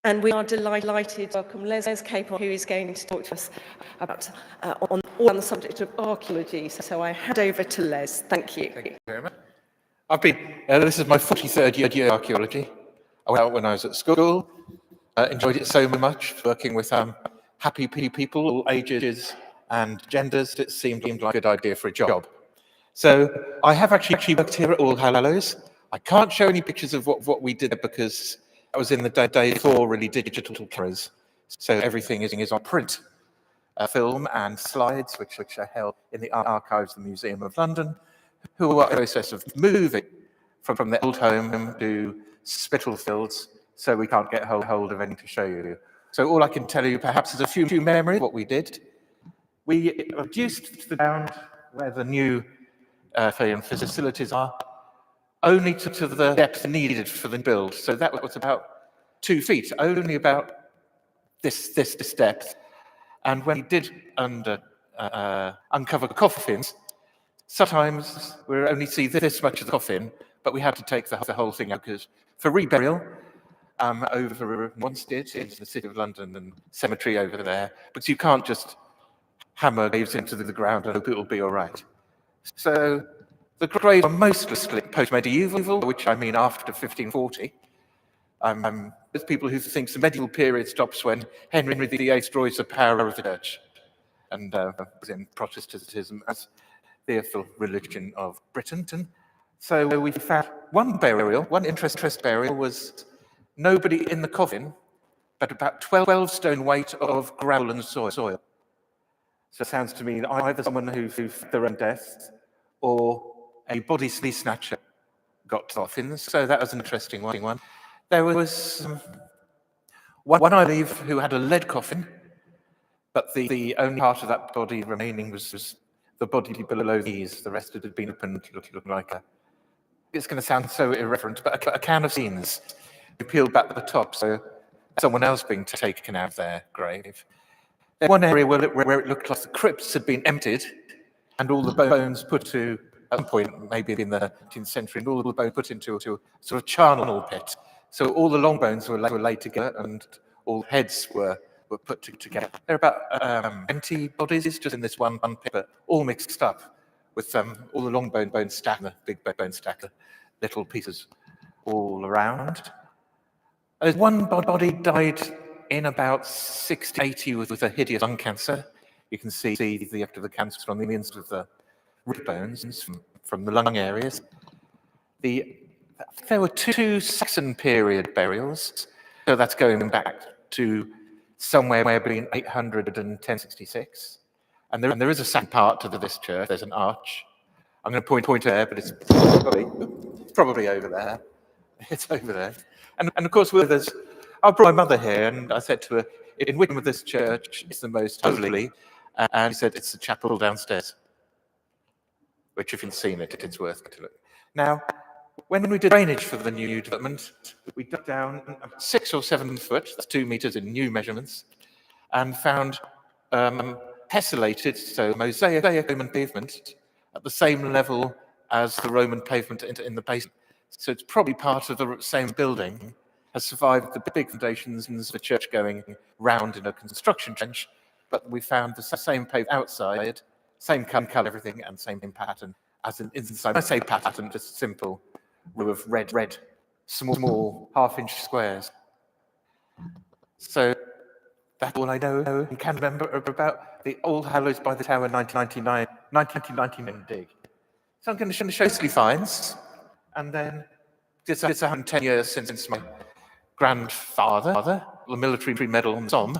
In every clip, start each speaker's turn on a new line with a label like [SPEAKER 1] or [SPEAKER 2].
[SPEAKER 1] And we are delighted to welcome Les Capon, who is going to talk to us about on the subject of archaeology. So I hand over to Les. Thank you.
[SPEAKER 2] Thank you very much. This is my 43rd year archaeology. I went out when I was at school, enjoyed it so much, working with happy people, all ages and genders. It seemed like a good idea for a job. So I have actually worked here at All Hallows. I can't show any pictures of what we did because that was in the day before really digital cameras. So everything is on print, film and slides, which are held in the archives of the Museum of London, who are in the process of moving from their old home to Spitalfields, so we can't get hold of anything to show you. So all I can tell you perhaps is a few memories of what we did. We reduced the ground where the new facilities are, only to the depth needed for the build. So that was about 2 feet, only about this depth. And when we did uncover coffins, sometimes we only see this much of the coffin, but we had to take the whole thing out because for reburial, over Wanstead in the City of London and cemetery over there, because you can't just hammer graves into the ground and hope it'll be all right. So the graves are mostly post-medieval, which I mean after 1540. There's people who think the medieval period stops when Henry VIII destroys the power of the church and was in Protestantism as the official religion of Britain. So we found one interest burial was nobody in the coffin, but about 12 stone weight of gravel and soil. So it sounds to me that either someone who faked their own death or a body snatcher got coffins. So that was an interesting one. There was one, I believe, who had a lead coffin, but the only part of that body remaining was the body below the knees. The rest had been opened, looking like it's going to sound so irreverent, but a can of scenes. You peeled back the top, so someone else being taken out of their grave. There's one area where it looked like the crypts had been emptied and all the bones put to, at some point, maybe in the 19th century, and all the bones put into a sort of charnel pit. So all the long bones were laid together and all heads were put together. There are about 20 bodies just in this one pit, but all mixed up with all the long bones stacked, the big bone stacked, little pieces all around. There's one body died in about 60-80 with a hideous lung cancer. You can see the effect of the cancer on the inside of the rib bones from the lung areas. There were 2 Saxon period burials, so that's going back to somewhere between 800 and 1066. And there is a second part to this church. There's an arch. I'm going to point there, but it's probably over there. It's over there. And of course, there's I brought my mother here, and I said to her, in which of this church is the most holy? And she said, it's the chapel downstairs, which if you've seen it, it's worth to look. Now, when we did drainage for the new development, we dug down 6 or 7 foot, that's 2 meters in new measurements, and found tessellated, so mosaic Roman pavement at the same level as the Roman pavement in the basement. So it's probably part of the same building, has survived the big foundations and the church going round in a construction trench, but we found the same paved outside, same colour, everything, and same pattern as inside. When I say pattern, just simple row of red, small half-inch squares. So that's all I know and can remember about the All Hallows by the Tower 1999 dig. So I'm going to show mostly finds, and then it's 110 years since my grandfather, the military medal on Somme.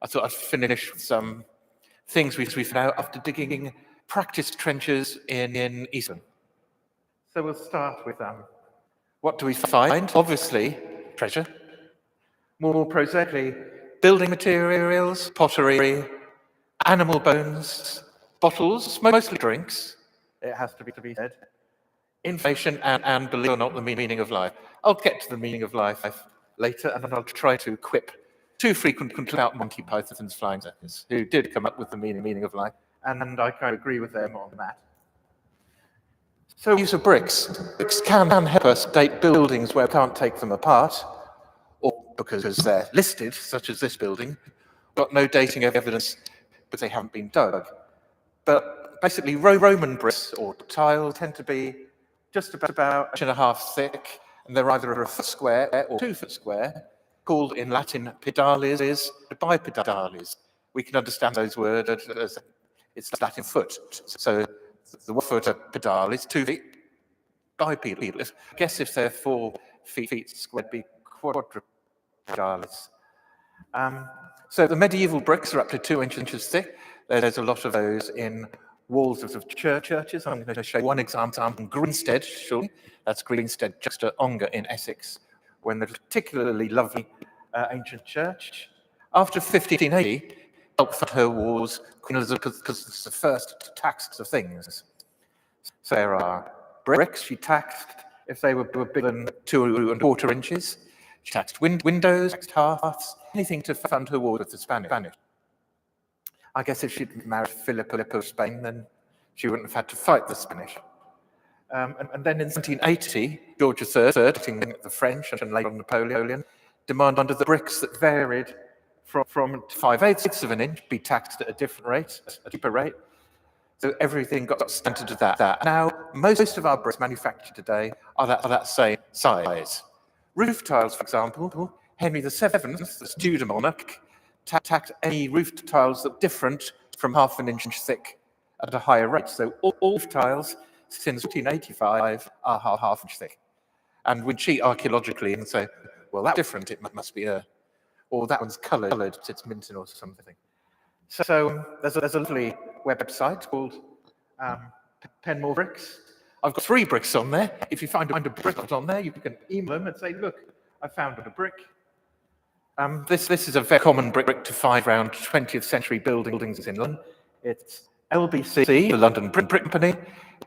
[SPEAKER 2] I thought I'd finish with some things we found out after digging practice trenches in Eastbourne. So we'll start with what do we find? Obviously, treasure. More prosaically, building materials, pottery, animal bones, bottles, mostly drinks. It has to be said. Information and, believe it or not, the meaning of life. I'll get to the meaning of life later, and I'll try to quip too frequently about Monty Python's Flying Circus, who did come up with the meaning of life, and I kind of agree with them on that. So use of bricks. Bricks can help us date buildings where we can't take them apart, or because they're listed, such as this building, got no dating evidence because they haven't been dug. But basically, Roman bricks or tile tend to be just about 1.5 thick, and they're either a foot square or 2 foot square, called in Latin pedalis, bipedales. We can understand those words as it's Latin foot. So the 1 foot pedal is 2 feet bipedal. I guess if they're 4 feet square, it'd be quadrupedales. So the medieval bricks are up to 2 inches thick. There's a lot of those in walls of churches. I'm going to show one example in Greenstead, surely. That's Greenstead, just at Ongar in Essex, when there's a particularly lovely ancient church. After 1580, helped fund her wars, Queen Elizabeth, because it's the first tax of things. So there are bricks she taxed if they were bigger than 2¼ inches. She taxed windows, taxed hearths, anything to fund her war with the Spanish. I guess if she'd married Philip of Spain, then she wouldn't have had to fight the Spanish. And then in 1780, George III, the French and later on Napoleon, demanded the bricks that varied from 5/8 of an inch be taxed at a different rate, a cheaper rate. So everything got standard to that. Now, most of our bricks manufactured today are that same size. Roof tiles, for example, Henry VII, the Tudor monarch, taxed any roof tiles that were different from 1/2 inch thick at a higher rate. So all roof tiles since 1485 are 1/2 inch thick. And we cheat archaeologically and say, well, that's different, it must be or that one's coloured, it's minting or something. So there's a lovely website called Penmore Bricks. I've got 3 bricks on there. If you find a brick on there, you can email them and say, look, I found a brick. This is a very common brick to find around 20th century buildings in London. It's LBC, the London Brick Company.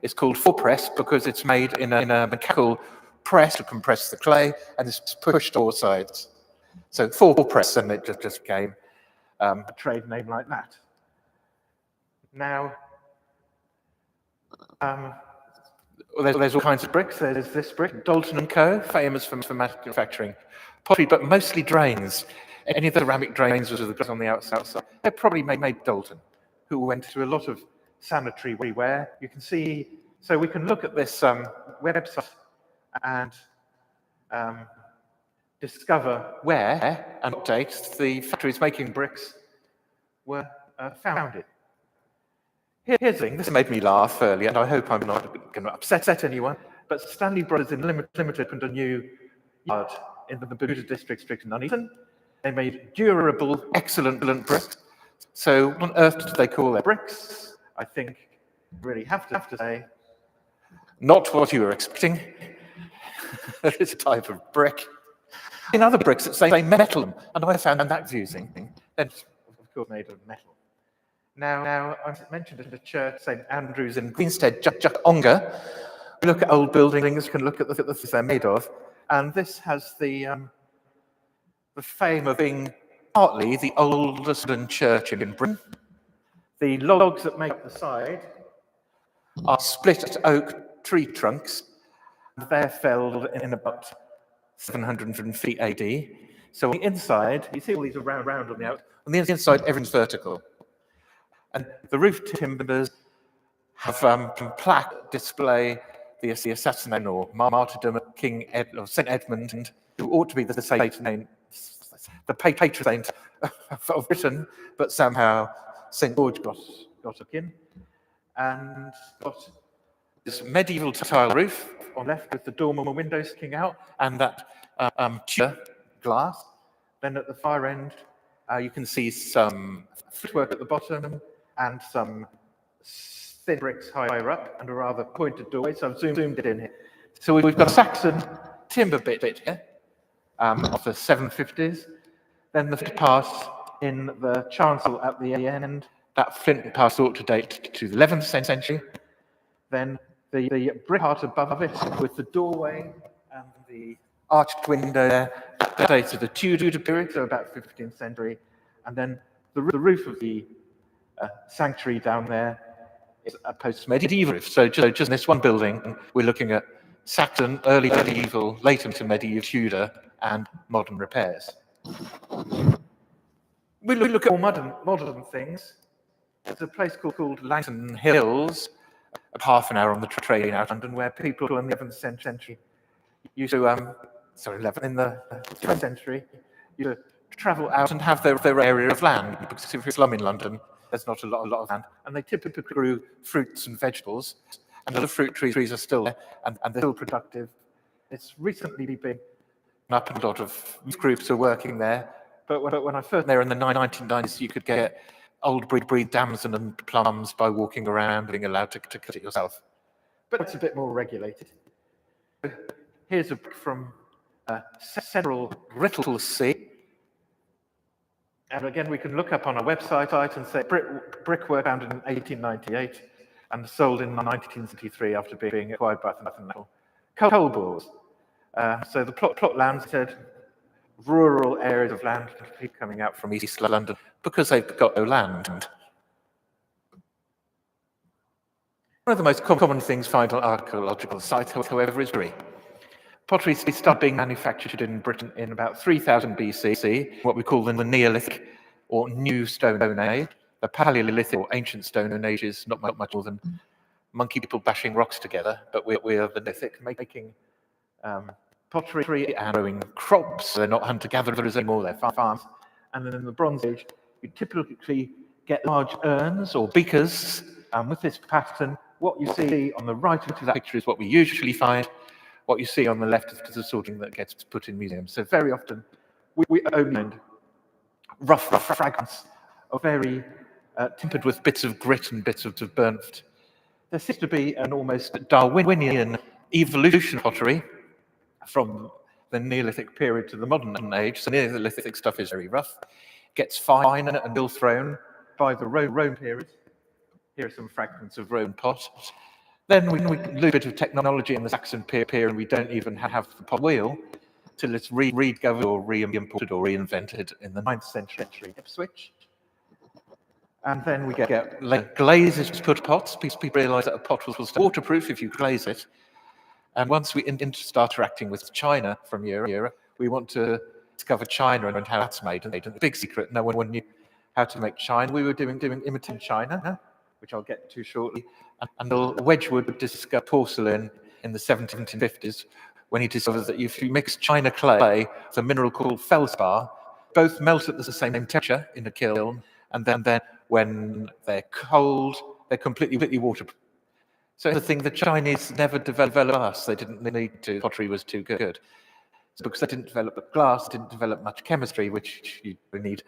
[SPEAKER 2] It's called 4-press because it's made in a mechanical press to compress the clay, and it's pushed to all sides. So 4-press, and it just became a trade name like that. Now, there's all kinds of bricks. There's this brick, Dalton & Co., famous for manufacturing pottery, but mostly drains. Any of the ceramic drains with the glass on the outside, they're probably made Dalton, who went through a lot of sanitary wear. You can see, so we can look at this website and discover where and what dates the factories making bricks were founded. Here's the thing, this made me laugh earlier, and I hope I'm not going to upset anyone, but Stanley Brothers in Limited opened a new yard in the Buddha district in Nuneaton. They made durable, excellent bricks. So what on earth do they call their bricks? I think you really have to say, not what you were expecting. It's a type of brick. In other bricks that say metal, and I found that confusing. Then, of course, made of metal. Now, I mentioned at a church, St. Andrew's in Greenstead, Ongar. We look at old buildings, can look at the things they're made of, and this has the fame of being partly the oldest church in Britain. The logs that make the side are split oak tree trunks, and they're felled in about 700 feet AD. So on the inside, you see all these are round on the outside. On the inside, everything's vertical. And the roof timbers have plaque display the assassination or martyrdom of St. Edmund, who ought to be the patron saint of Britain, but somehow St. George got took in. And got this medieval tile roof on the left with the dormer windows sticking out and that Tudor glass. Then at the far end, you can see some footwork at the bottom and some thin bricks higher up and a rather pointed doorway. So I've zoomed it in here. So we've got a Saxon timber bit here of the 750s. Then the pass in the chancel at the end. That flint pass ought to date to the 11th century. Then the brick part above it with the doorway and the arched window there, that dates to the Tudor period, so about 15th century. And then the roof of the sanctuary down there is a post-medieval roof. So just in this one building, we're looking at Saxon, early medieval, late into medieval Tudor and modern repairs. We look at more modern things. There's a place called Langton Hills, half an hour on the train out of London, where people in the 11th century used to, in the 12th century, used to travel out and have their area of land, because if you're a slum in London, there's not a lot of land, and they typically grew fruits and vegetables, and the fruit trees are still there, and they're still productive. It's recently been up, and a lot of groups are working there, but when I first went there in the 1990s, you could get old breed damson and plums by walking around, being allowed to cut it yourself. But it's a bit more regulated. Here's a book from Central Whittlesea. And again, we can look up on our website and say brickwork found in 1898 and sold in 1973 after being acquired by the coal bores. So the plot land said rural areas of land coming out from East London because they've got no land. One of the most common things found on archaeological sites, however, is pottery. Pottery started being manufactured in Britain in about 3000 BC, what we call the Neolithic or New Stone Age. The Paleolithic or Ancient Stone Age is not much more than monkey people bashing rocks together, but we are the Neolithic, making pottery and growing crops. They're not hunter-gatherers anymore, they're farms. And then in the Bronze Age, you typically get large urns or beakers with this pattern. What you see on the right of that picture is what we usually find. What you see on the left is the sort of thing that gets put in museums. So very often, we only find rough fragments of very tempered with bits of grit and bits of burnt. There seems to be an almost Darwinian evolution of pottery from the Neolithic period to the modern age. So Neolithic stuff is very rough, gets finer and mill thrown by the Roman period. Here are some fragments of Roman pot. Then we lose a bit of technology in the Saxon period, and we don't even have the pot wheel till it's rediscovered or re-imported or reinvented in the 9th century Ipswich. And then we get glazes to put pots. People realise that a pot was waterproof if you glaze it. And once we start interacting with China from Europe, we want to discover China and how that's made. And the big secret, no one knew how to make China. We were doing imitating China, which I'll get to shortly. And Wedgwood discovered porcelain in the 1750s when he discovered that if you mix China clay with a mineral called feldspar, both melt at the same temperature in a kiln, and then when they're cold, they're completely waterproof. So the thing the Chinese never developed us, they didn't need to. Pottery was too good. So because they didn't develop glass, didn't develop much chemistry, which you need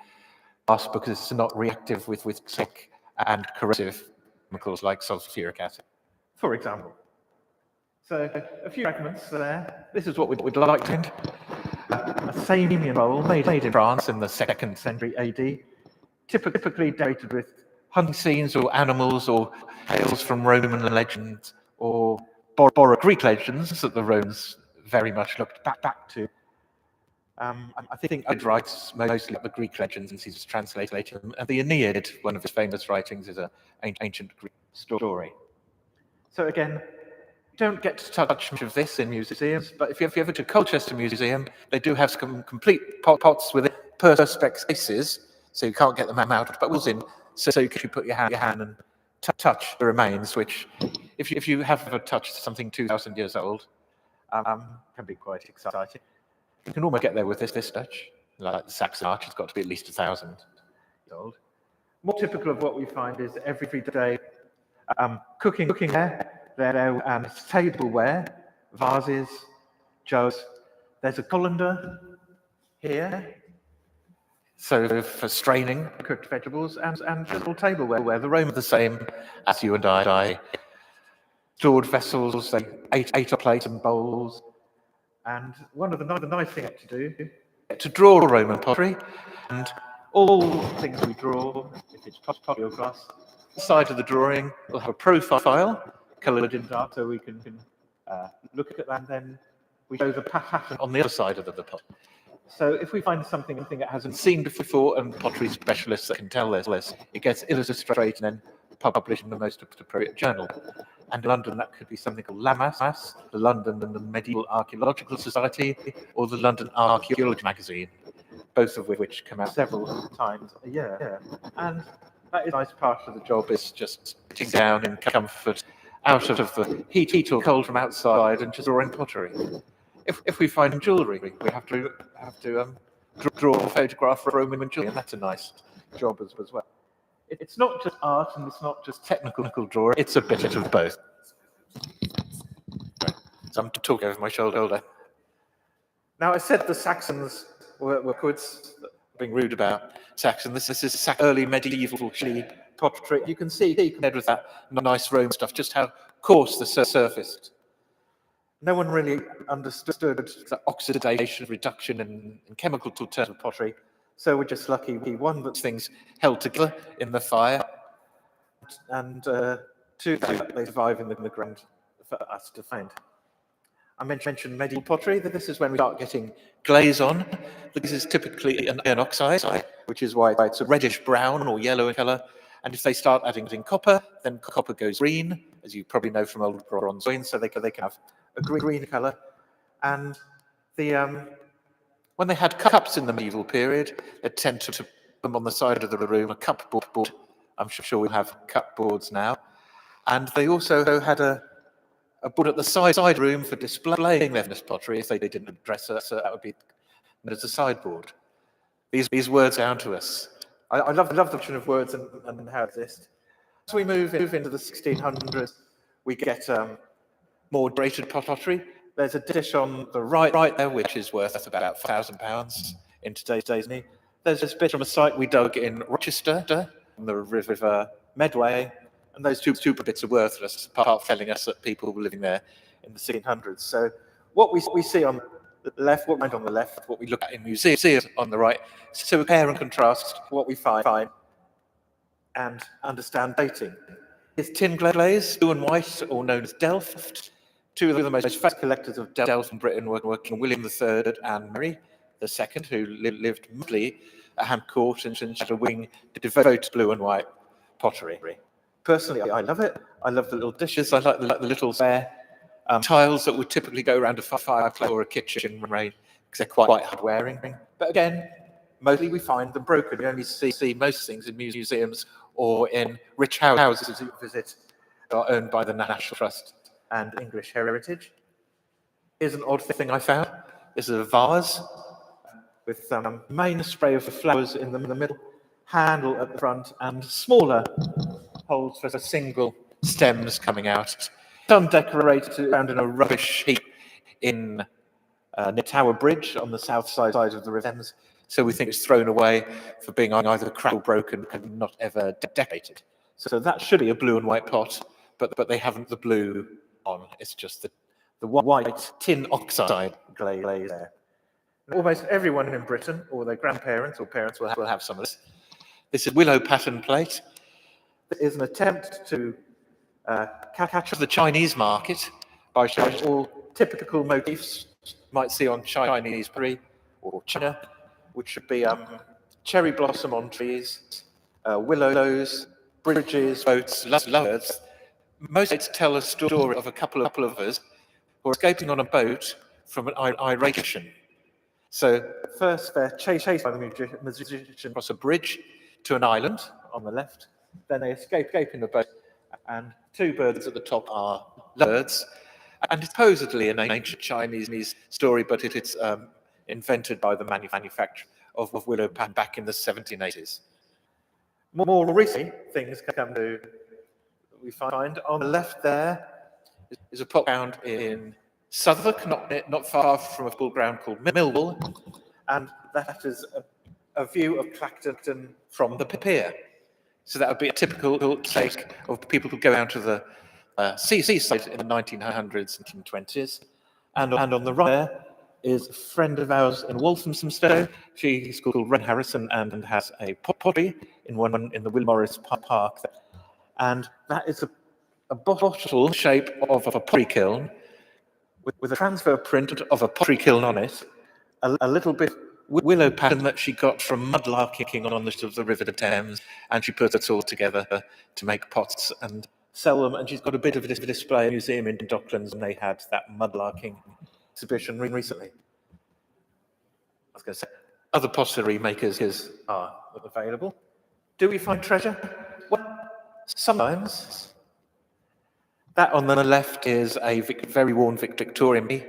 [SPEAKER 2] glass because it's not reactive with toxic and corrosive chemicals like sulfuric acid, for example. So a few fragments there. This is what we'd like to find. A Samian bowl made in France in the 2nd century AD, typically dated with hunting scenes or animals or tales from Roman legends or borrowed Greek legends that the Romans very much looked back to. I think Ovid writes mostly about the Greek legends and he's translated them. And the Aeneid, one of his famous writings, is an ancient Greek story. So again, don't get to touch much of this in museums, but if you ever to Colchester Museum, they do have some complete pots with perspex cases, so you can't get them out, but in, so you can put your hand and touch the remains, which, if you have ever touched something 2,000 years old, can be quite exciting. You can almost get there with this touch, like the Saxon arch, it's got to be at least 1,000 years old. More typical of what we find is everyday cooking there, tableware, vases, jugs. There's a colander here, so for straining cooked vegetables, and little tableware. The Romans are the same as you and I. Stored vessels, they ate up plates and bowls. And one of the nice things to do is to draw Roman pottery, and all things we draw, if it's pottery or glass, the side of the drawing will have a profile coloured in dark, so we can look at that, and then we show the pattern on the other side of the pot. So if we find something that hasn't seen before, and pottery specialists that can tell this, it gets illustrated and then published in the most appropriate journal. And in London, that could be something called LAMAS, the London and the Medieval Archaeological Society, or the London Archaeology magazine, both of which come out several times a year. And that is a nice part of the job, is just sitting down in comfort, out of the heat or cold from outside, and just drawing pottery. If we find jewellery, we have to draw a photograph of Roman jewellery, and that's a nice job as well. It's not just art, and it's not just technical drawing, it's a bit of both. Right. So I'm talking over my shoulder. Now, I said the Saxons were being rude about Saxon. This is early medieval pottery. You can see, compared with that nice Roman stuff, just how coarse the surface. No one really understood the oxidation, reduction in chemical terms of pottery. So we're just lucky, one, that things held together in the fire, and two, that they survive in the ground for us to find. I mentioned medieval pottery, that this is when we start getting glaze on. This is typically an iron oxide, which is why it's a reddish brown or yellow in colour. And if they start adding copper, then copper goes green, as you probably know from old bronze coins, so they can have a green colour. And when they had cups in the medieval period, they tend to put them on the side of the room, a cup board. I'm sure we'll have cup boards now. And they also had a board at the side room for displaying their pottery. If they didn't dress it, so that would be as a sideboard. These words down to us. I love the notion of words and how it exists. As we move into the 1600s, we get more decorated pottery. There's a dish on the right there, which is worth about £1,000 in today's money. There's this bit from a site we dug in Rochester, on the River Medway, and those two bits are worthless, apart from telling us that people were living there in the 1600s. So what we see on the left, what we find on the left, what we look at in museums on the right, so compare and contrast what we find and understand dating. Here's tin glaze, blue and white, or known as Delft. Two of the most famous collectors of Delft in Britain were William III and Mary II, who lived mostly at Ham Court and had a wing devoted to blue and white pottery. Personally, I love it. I love the little dishes. I like the little square tiles that would typically go around a fireplace or a kitchen rain, because they're quite hard wearing. But again, mostly we find them broken. We only see most things in museums or in rich houses you visit that are owned by the National Trust and English Heritage. Here's an odd thing I found. This is a vase with main spray of flowers in the middle, handle at the front, and smaller holes for single stems coming out. Some decorated around in a rubbish heap in near Tower Bridge on the south side of the River Thames. So we think it's thrown away for being either cracked or broken and not ever decorated. So that should be a blue and white pot, but they haven't the blue on. It's just the white tin oxide glaze there. Almost everyone in Britain, or their grandparents or parents, will have some of this. This is willow pattern plate. It is an attempt to capture the Chinese market by showing all typical motifs you might see on Chinese pottery or China, which should be cherry blossom on trees, willows, bridges, boats, lovebirds. Most sites tell a story of a couple of us who are escaping on a boat from an irate magician. So first they're chased by the magician across a bridge to an island on the left. Then they escape in the boat, and two birds at the top are lovebirds. And it's supposedly an ancient Chinese story, but it's invented by the manufacturer of willow pattern back in the 1780s. More recently, things come to we find on the left there is a pot found in Southwark, not far from a football ground called Millwall, and that is a view of Clacton from the pier. So that would be a typical take of people who go down to the seaside in the 1900s and 1920s. And on the right there is a friend of ours in Walthamstow. She's called Ren Harrison and has a pottery in the Will Morris Park. And that is a bottle shape of a pottery kiln with a transfer print of a pottery kiln on it, a little bit willow pattern that she got from mudlarking on the River Thames, and she put it all together to make pots and sell them, and she's got a bit of a display at a museum in Docklands, and they had that mudlarking exhibition recently. I was going to say, other pottery makers are available. Do we find treasure? Well, sometimes. That on the left is a very worn Victorian bee,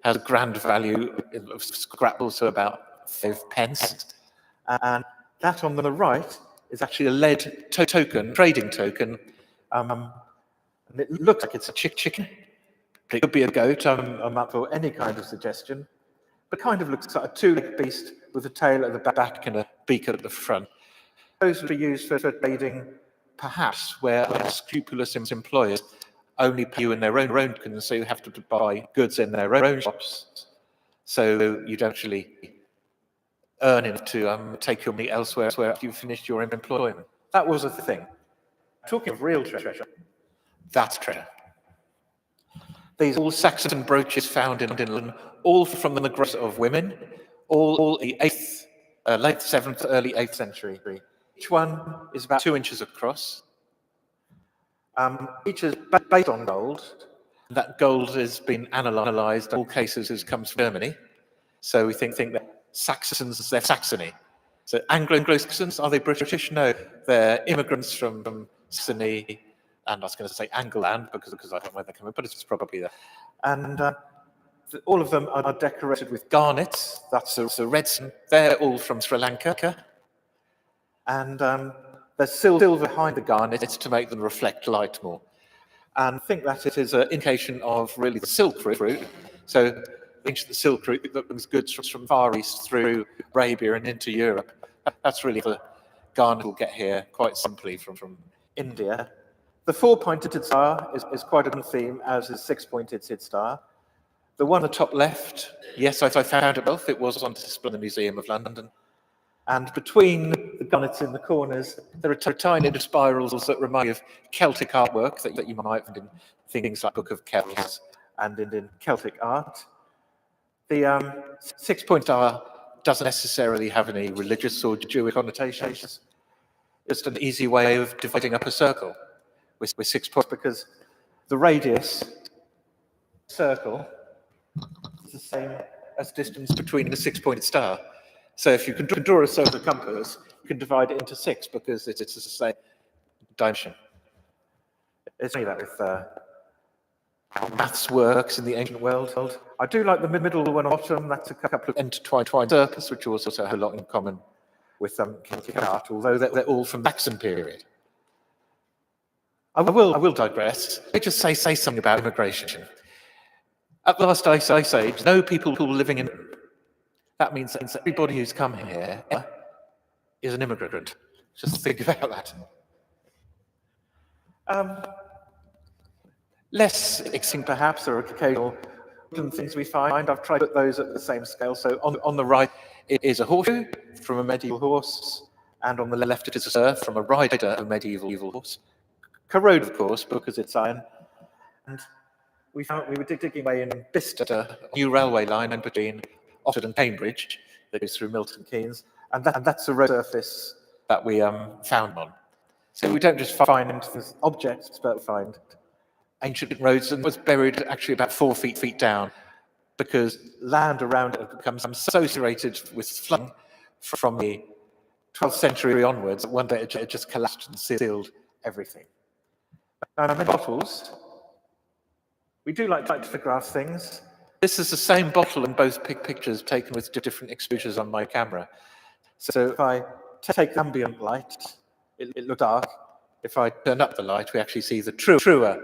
[SPEAKER 2] has a grand value of scrapple, so about 5 pence. And that on the right is actually a lead token, trading token. And it looks like it's a chicken. It could be a goat. I'm up for any kind of suggestion. But kind of looks like a two-legged beast with a tail at the back and a beak at the front. Those would be used for trading, perhaps, where unscrupulous employers only pay you in their own tokens, so you have to buy goods in their own shops. So you don't actually earn enough to take your money elsewhere after you've finished your employment. That was a thing. Talking of real treasure, that's treasure. These all Saxon brooches found in London, all from the gross of women, all the late 7th, early 8th century. Each one is about 2 inches across. Each is based on gold. That gold has been analysed. In all cases, it comes from Germany. So we think that Saxons, they're Saxony. So Anglo-Saxons, are they British? No, they're immigrants from Saxony, and I was going to say Angleland because I don't know where they're coming, but it's probably there. And all of them are decorated with garnets. That's the redstone. They're all from Sri Lanka. And there's silver behind the garnets to make them reflect light more. And I think that it is an indication of really the Silk Route. So the ancient Silk Route that brings goods from Far East through Arabia and into Europe. That's really the garnet we'll get here quite simply from India. The 4-pointed star is quite a good theme, as is 6-pointed star. The one on the top left, yes, I found it both. It was on display in the Museum of London. And between the garnets in the corners, there are tiny little spirals that remind you of Celtic artwork that you might find in things like Book of Kells and in Celtic art. The 6-point star doesn't necessarily have any religious or Jewish connotations. It's just an easy way of dividing up a circle with 6 points, because the radius circle is the same as distance between the 6-pointed star. So if you can draw a circle compass, you can divide it into 6 because it's the same dimension. It's only that with how maths works in the ancient world. I do like the middle one on the bottom. That's a couple of intertwined circles, which also have a lot in common with Celtic art, although they're all from the Saxon period. I will digress. Let me just say something about immigration. At the last Ice Age, no people who were living in. That means that everybody who's come here is an immigrant. Just think about that. Less exciting, perhaps, or occasional things we find. I've tried to put those at the same scale. So on the right, it is a horseshoe from a medieval horse, and on the left, it is a spur from a rider of a medieval horse. Corroded, of course, because it's iron. And we were digging away in Bicester, a new railway line in between Oxford and Cambridge that goes through Milton Keynes, and that's a road surface that we found on. So we don't just find objects, but find ancient roads, and was buried actually about 4 feet down, because land around it had become so saturated with flooding from the 12th century onwards that one day it just collapsed and sealed everything. Now, in bottles, we do like to photograph things. This is the same bottle in both pictures taken with different exposures on my camera. So if I take ambient light, it looks dark. If I turn up the light, we actually see the truer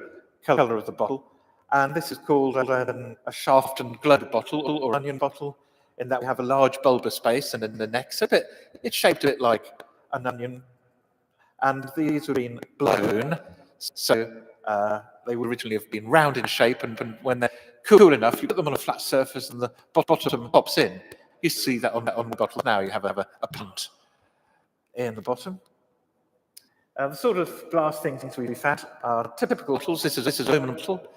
[SPEAKER 2] colour of the bottle. And this is called a shaft and globe bottle, or onion bottle, in that we have a large bulbous space, and in the neck, it's shaped a bit like an onion. And these have been blown, so they would originally have been round in shape, and when they're cool enough, you put them on a flat surface and the bottom pops in. You see that on the bottle now. You have a punt in the bottom. The sort of glass things we found are typical bottles. This is a aluminum bottle.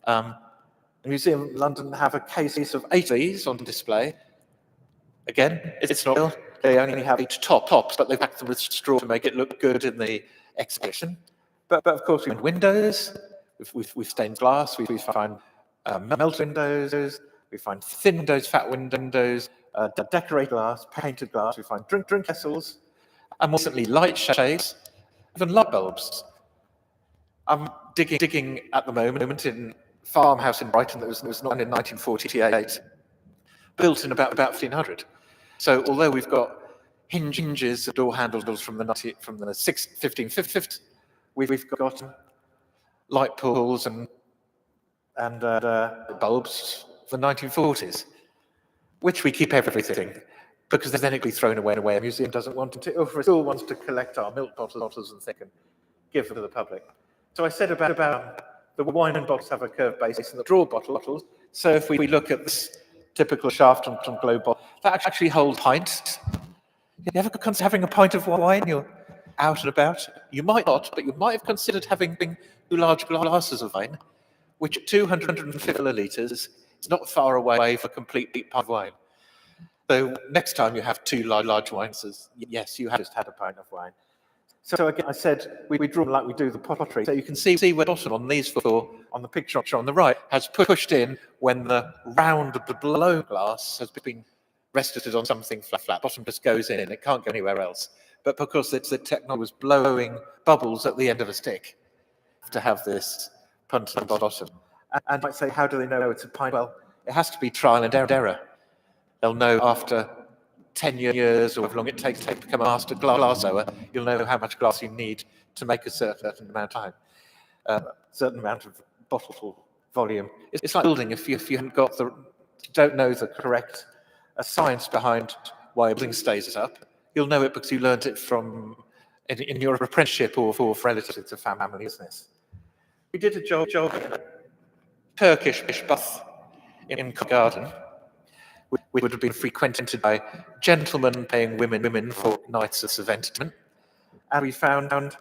[SPEAKER 2] The Museum of London have a case of 8 of these on display. Again, it's not real. They only have 8 tops, but they pack them with straw to make it look good in the exhibition. But of course, we find windows, we stained glass, we find melted windows, we find thin windows, fat windows, decorated glass, painted glass, we find drink vessels, and more recently light shades, even light bulbs. I'm digging at the moment in a farmhouse in Brighton that was not in 1948, built in about 1500. So although we've got hinges, door handles from the 1550s, we've got light pools and bulbs from the 1940s, which we keep everything, because then it'll be thrown away. A museum doesn't want to, or if a school wants to collect our milk bottles and think and give them to the public. So I said about the wine and bottles have a curved base and the draw bottles. So if we look at this typical shaft and globe bottle, that actually holds pints. You ever consider having a pint of wine? You're out and about. You might not, but you might have considered having 2 large glasses of wine, which at 250 millilitres is not far away for a complete pint of wine. So next time you have 2 large wines, yes, you have just had a pint of wine. So again, I said we draw like we do the pottery. So you can see where the bottom on these 4, on the picture on the right, has pushed in when the round of the blown glass has been rested on something flat. Bottom just goes in, it can't go anywhere else. But because the technology was blowing bubbles at the end of a stick to have this punt on the bottom. And I say, how do they know it's a pint? Well, it has to be trial and error. They'll know after 10 years or however long it takes to become a master glass blower, you'll know how much glass you need to make a certain amount of time, certain amount of bottle volume. It's like building. If you haven't got don't know the correct science behind why a building stays up, you'll know it because you learned it from in your apprenticeship or for relatives. It's a family business. We did a job in a Turkish bath in Garden. We would have been frequented by gentlemen paying women for nights of entertainment. And we found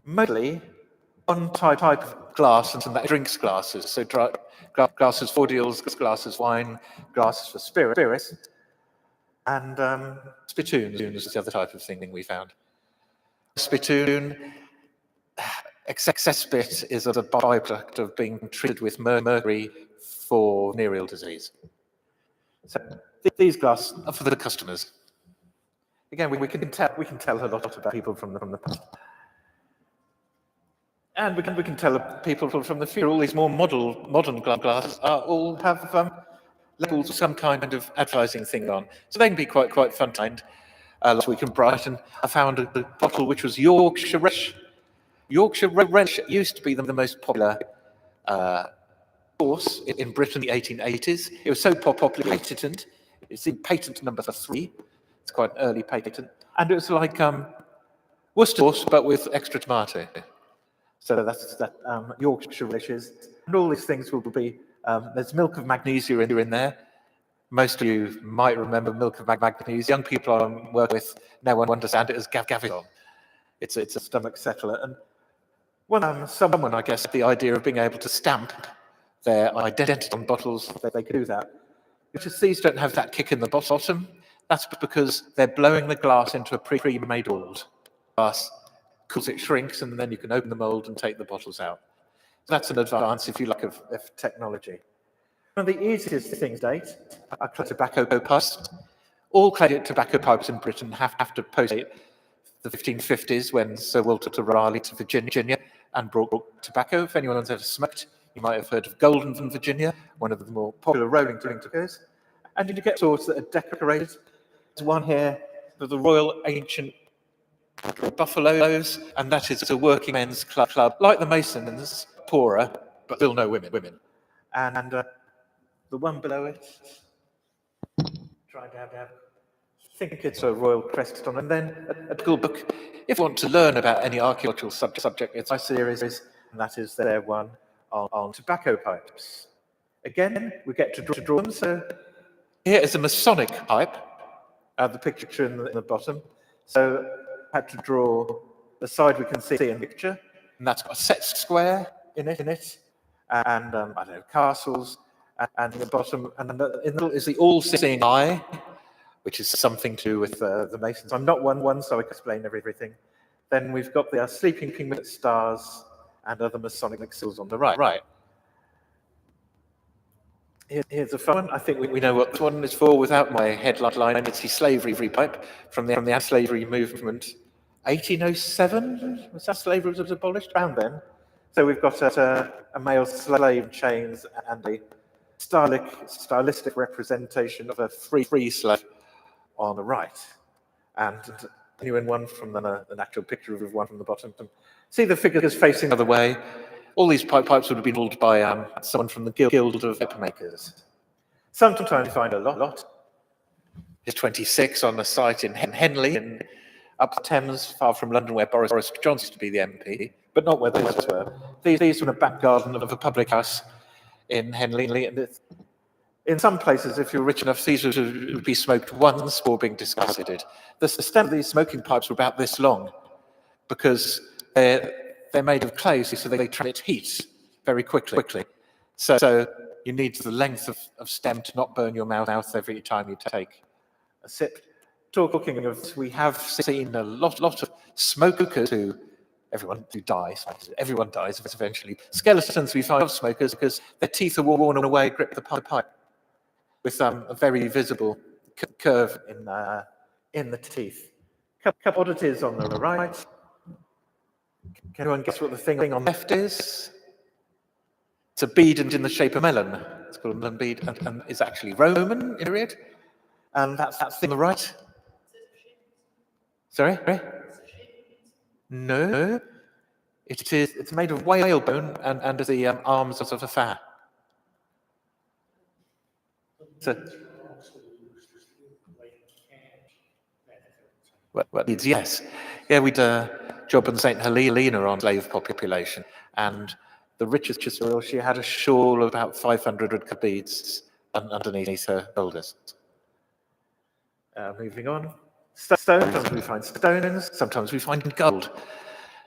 [SPEAKER 2] mostly one type of glass, and that drinks glasses. So glasses for cordials, glasses wine, glasses for spirits, and spittoons is the other type of thing we found. Spittoon, excess spit is a byproduct of being treated with mercury for venereal disease. So these glasses are for the customers. Again, we can tell a lot about people from the past, and we can tell people from the future. All these more modern glasses all have labels with some kind of advertising thing on, so they can be quite fun to find. Last week in Brighton, I found a bottle which was Yorkshire Relish. Yorkshire Relish used to be the most popular sauce in Britain in the 1880s. It was so popular, patent. It's in patent number 3. It's quite an early patent. And it was like Worcester sauce, but with extra tomato. So that's Yorkshire Relishes. And all these things will be, there's milk of magnesia in there. Most of you might remember milk of magnesia. Young people I work with now understand it as Gaviscon. It's a stomach settler. And someone, I guess, the idea of being able to stamp their identity on bottles, they could do that. Because these don't have that kick in the bottom. That's because they're blowing the glass into a pre-made mold. Glass cools, it shrinks, and then you can open the mold and take the bottles out. So that's an advance, if you like, of technology. One of the easiest things to date are tobacco pipes. All clay tobacco pipes in Britain have to postdate the 1550s when Sir Walter Raleigh to Virginia and brought tobacco. If anyone's ever smoked, you might have heard of Golden from Virginia, one of the more popular rolling tobaccos. And you get swords that are decorated. There's one here for the Royal Ancient Buffaloes, and that is a working men's club, like the Masons, poorer, but still no women. And the one below it, try to have, I think it's a royal crest on, and then a cool book. If you want to learn about any archaeological subject, it's my series, and that is their one on tobacco pipes. Again, we get to draw them. So here is a Masonic pipe, the picture in the bottom. So I had to draw the side we can see in the picture, and that's got a set square in it, and I don't know, castles, and the bottom, and in the middle is the all-seeing eye, which is something to do with the Masons. I'm not one, so I can explain everything. Then we've got the sleeping penguin stars and other Masonic symbols on the right. Here's a fun one. I think we know what this one is for without my headline. It's the slavery pipe from the anti-slavery movement. 1807 was that slavery was abolished around then. So we've got a male slave in chains and a stylistic representation of a free slave on the right, and a genuine one from an actual picture of one from the bottom. See the figures facing the other way. All these pipes would have been ruled by someone from the Guild of Pipe Makers. Sometimes you find a lot. There's 26 on the site in Henley, in up the Thames, far from London, where Boris Johnson used to be the MP, but not where these were. These were in a back garden of a public house in Henley. And in some places, if you're rich enough, these would be smoked once before being discarded. The stem of these smoking pipes were about this long, because they're made of clay, so they transmit heat very quickly. So you need the length of stem to not burn your mouth every time you take a sip. Talking of, we have seen a lot of smokers everyone dies eventually. Skeletons we find of smokers because their teeth are worn away, grip the pipe, with a very visible curve in the teeth. Couple oddities on the right. Can anyone guess what the thing on the left is? It's a bead in the shape of melon. It's called a melon bead, and is actually Roman in period. And that's thing on the right. Sorry? No. It's made of whalebone and the arms of a fowl. So, yes. Yeah, we did a job in St. Helena on slave population, and the richest girl, she had a shawl of about 500 beads underneath her shoulders. Moving on. Sometimes we find stones, sometimes we find gold.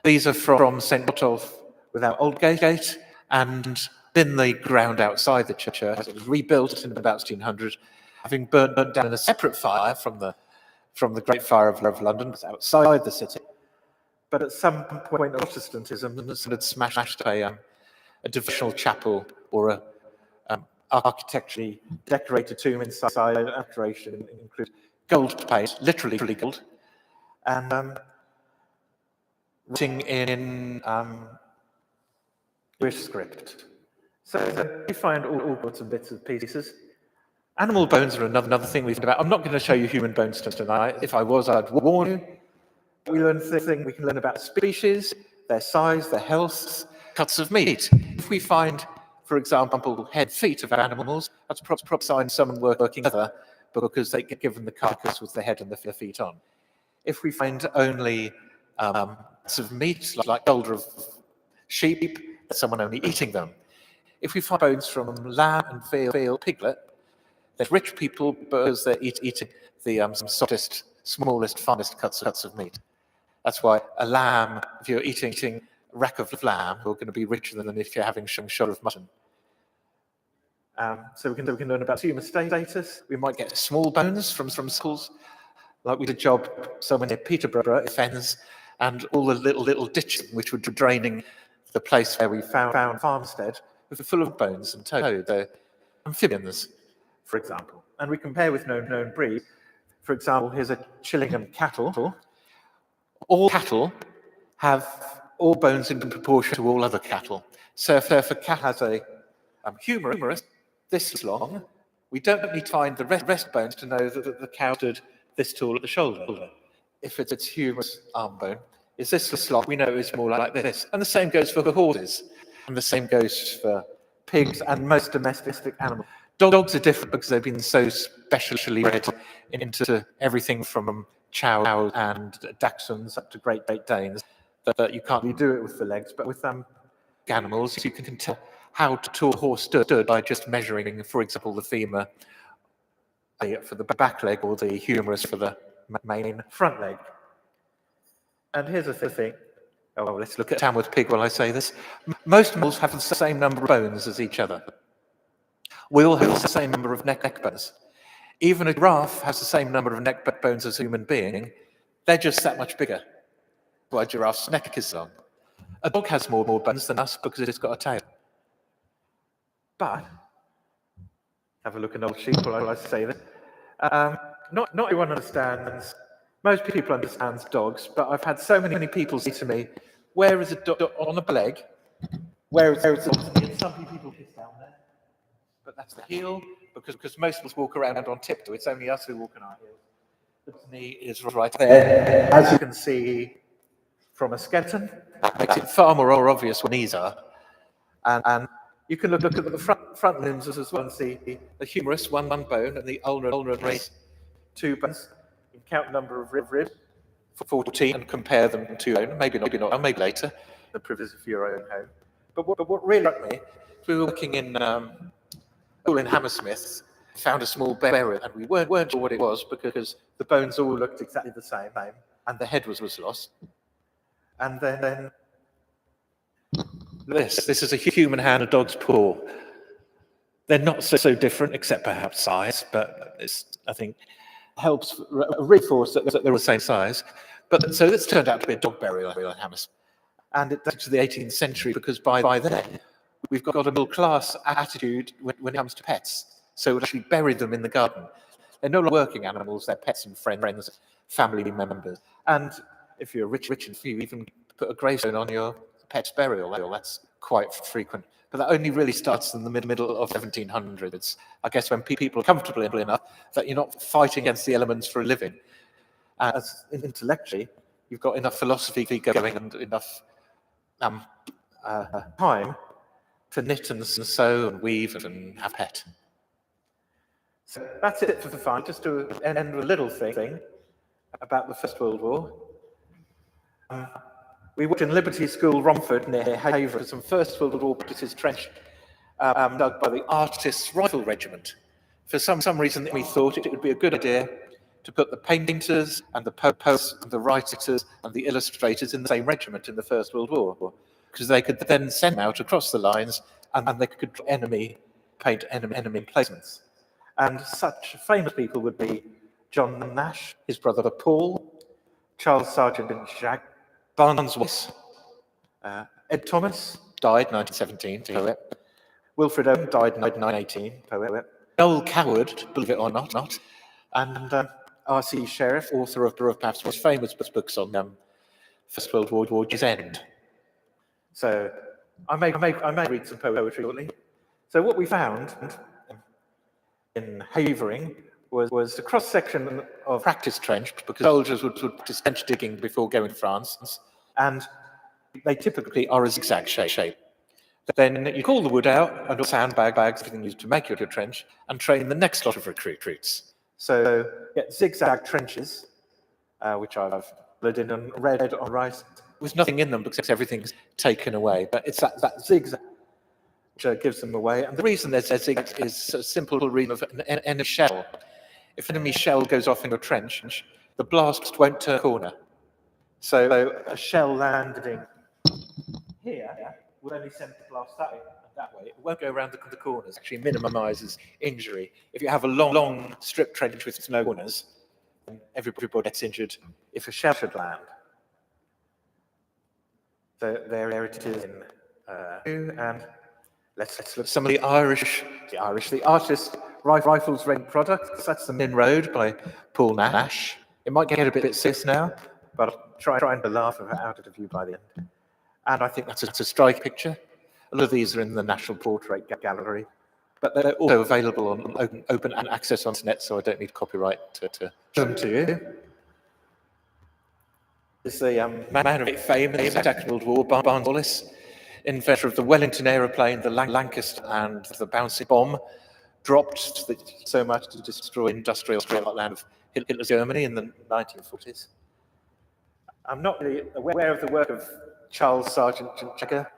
[SPEAKER 2] These are from St. Botolph without Aldgate, and in the ground outside the church. It was rebuilt in about 1600, having burnt down in a separate fire from the Great Fire of London, was outside the city. But at some point, Protestantism had smashed a devotional chapel or a architecturally decorated tomb inside. Decoration includes gold plate, literally gold, and writing in Jewish script. So you find all sorts of bits and pieces. Animal bones are another thing we've about. I'm not going to show you human bones tonight. If I was, I'd warn you. We can learn about species, their size, their health, cuts of meat. If we find, for example, feet of animals, that's probably a sign someone working together, because they get given the carcass with the head and the feet on. If we find only bits of meat, like shoulder of sheep, that's someone only eating them. If we find bones from lamb and veal, piglet, there's rich people because they're eating the softest, smallest, finest cuts of meat. That's why a lamb, if you're eating a rack of lamb, you're going to be richer than if you're having a shoulder of mutton. So we can learn about human status. We might get small bones from schools, like we did a job somewhere near Peterborough, Fens, and all the little ditches which were draining the place where we found Farmstead, were full of bones and toads. They're amphibians, for example. And we compare with known breeds. For example, here's a Chillingham cattle. All cattle have all bones in proportion to all other cattle. So if a cat has a humerus this long, we don't need to find the rest bones to know that the cow stood this tall at the shoulder. If its humerus arm bone is this long, we know it's more like this. And the same goes for horses, and the same goes for pigs and most domestic animals. Dogs are different because they've been so specially bred into everything from chow and dachshunds up to Great Danes that you can't really do it with the legs, but with animals you can tell how tall a horse stood by just measuring, for example, the femur for the back leg or the humerus for the main front leg. And here's the thing. Oh, let's look at Tamworth pig while I say this. Most mammals have the same number of bones as each other. We all have the same number of neck bones. Even a giraffe has the same number of neck bones as a human being. They're just that much bigger. why giraffe's neck is long. A dog has more bones than us because it's got a tail. But, have a look at an old sheep while I say this. Not everyone understands, most people understand dogs, but I've had so many people say to me, where is a dog on a leg? Where is it? And some people kiss down there, but that's the heel, because most of us walk around on tiptoe. It's only us who walk on our heels. The knee is right there. As you can see from a skeleton, that makes it far more obvious where knees are. And you can look at the front limbs as well and see the humerus, one bone, and the ulnar and race, 2 bones. You can count the number of ribs, 14, and compare them to bone. Maybe not, maybe later, the privacy of your own home. But what really struck me, we were working in Hammersmith, found a small burial, and we weren't sure what it was because the bones all looked exactly the same, and the head was lost. And then this is a human hand, a dog's paw. They're not so different, except perhaps size, but I think helps reinforce that they're the same size. But so this turned out to be a dog burial in Hammersmith. And it dates to the 18th century because by then we've got a middle-class attitude when it comes to pets. So we'll actually bury them in the garden. They're no longer working animals, they're pets and friends, family members. And if you're rich and few, even put a gravestone on your pet's burial. That's quite frequent. But that only really starts in the middle of 1700s. I guess when people are comfortable enough that you're not fighting against the elements for a living. As intellectually, you've got enough philosophy going and enough time to knit and sew and weave and have a pet. So that's it for the fun. Just to end with a little thing about the First World War. We worked in Liberty School, Romford, near Havre, some First World War British trench dug by the Artists' Rifle Regiment. For some reason, we thought it would be a good idea to put the painters and the poets and the writers and the illustrators in the same regiment in the First World War, because they could then send them out across the lines and they could paint enemy emplacements. And such famous people would be John Nash, his brother Paul, Charles Sargent and Jacques, Barnes Wallis, Ed Thomas, died 1917, poet. Wilfred Owen, died 1918, poet. Noel Coward, believe it or not, and R.C. Sheriff, author of perhaps most famous books on First World War's end. So I may read some poetry shortly. So what we found in Havering was a cross-section of practice trench, because soldiers would practice trench digging before going to France, and they typically are a zigzag shape. Then you call the wood out, and all sandbags, everything used to make your trench, and train the next lot of recruits. So get zigzag trenches, which I've blood in and red on rice, with nothing in them because everything's taken away. But it's that zigzag which gives them away. And the reason there's a zigzag is a simple reason of an enemy shell. If an enemy shell goes off in your trench, the blast won't turn a corner. So a shell landing here will only send the blast that way. It won't go around the corners. Actually minimizes injury. If you have a long strip trench with no corners, everybody gets injured if a shell should land. So there it is and let's look at some of the Artist Rifles Rent products. That's the Min Road by Paul Nash. It might get a bit serious now, but I'll try and laugh out of you by the end. And I think that's a striking picture. A lot of these are in the National Portrait Gallery, but they're also available on open and access on the net, so I don't need copyright to show them to you. This is a man of fame in the Second World War, Barnes Wallis, inventor of the Wellington aeroplane, the Lancaster, and the bouncing bomb, dropped so much to destroy industrial heartland of Hitler's Germany in the 1940s. I'm not really aware of the work of Charles Sargent Jagger.